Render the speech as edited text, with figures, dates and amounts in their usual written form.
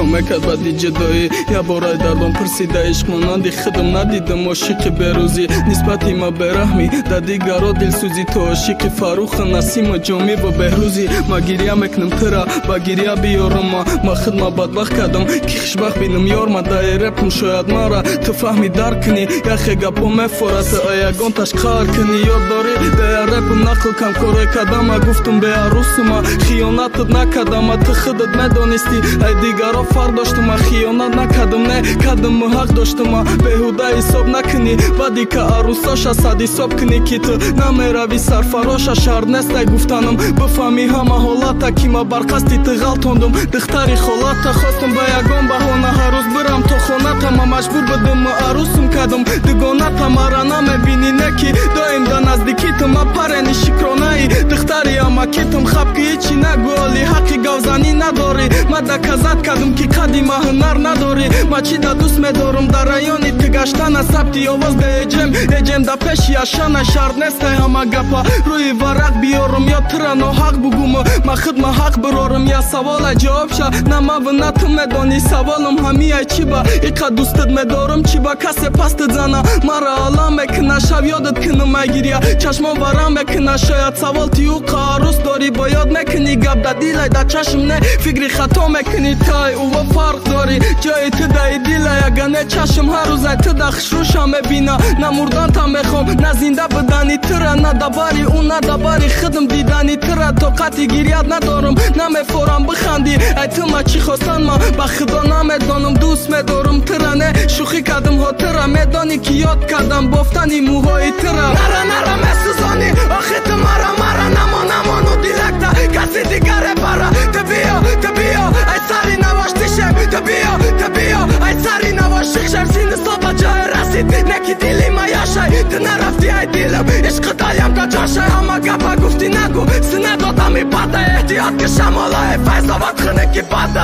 کمکت بدی جدایی یا برای دردم پرسیده عشق مانندی خودم ندیدم عاشق بروزی نسبتی ما برحمی در دیگرا دلسوزی تو عاشق فاروق نسیم جامی و بهروزی ما گریه میکنم ترا با گریه بیارم ما خود ما بدبخت کردم که خوشبخت بینم یار ما در رپم شاید ما را تو فهمی درک کنی یا خیگپا مفورت آیگان تشکار کنی یاد داری در رپم نقل کم کره کدم گفتم به عروسم خیانتت نکردم تو خودت ندانستی ای دیگرا فرق داشتم خیانت نکردم نه کردم حق داشتم بهوده حساب نکنی بعدی که عروساش صد حساب کنی که تو نمیروی سرفراش شرط نیست ای گفتنم بفهمی همه حالتا که ما برقصدی تو غلطاندم دختری خالتا خواستم به یگان بهانه هر روز برم تو خانه ما مجبور بدم عروسم کردم دگانت مرا نمیبینی نکی دایم در نزدیکی تو ما پرنی شکرانه ای دختری اما که تم خب که هیچی نگولی حقی گوزنی نداری ما دکزت کردم که قدیمه هنر نداری ما چی دا دوست میدارم در رایانی تگشتن ثبتی آواز ده اجم دا پیشی اشانه شرط نیست همه گپا روی ورق بیارم یا ترانو حق بگوم ما خود ما حق برارم یا سوال جواب شا نه ما و نه تو میدانی سوالم همی ای چی با ایقا دوستت میدارم چی با کسی پست زنه مرا آلام میکنه شب یادت کنم مگیریا چشمان ورم میکنه شاید سوال تیو قاروس داری باید میکنی گب دا دیلای دا چشم نه فکری خطا میکنی تای او فرق داری جای تو دای دیلای اگه چشم هر روز تو دا خشروشم میبینه نه مردن تا میخوام نه زنده بدنی تره نه دباری اون نه دباری خودم دیدنی تره طاقتی گیریت ندارم نمیفورم بخندی ای تو ما چی خواستن ما با خدا نمیدانم دوست میدارم تره نه شوخی کردم ها تره میدانی که یاد کردم بافتنی موهای تره نره مسوزانی آخه تو مرا نمانو دیلکتا کسی دیگره برا تو بیا ای سری نواشتشم تو بیا ای سری نواشتشم سین صبح جای رسید نکی دیلی ما یاشای تو نرفتی ای دیلم عشق دالیم تا جاشای اما گپا گفتی نگو سنه دادا می پاده احتیاط که شمالای فیض آباد خونه کی پاده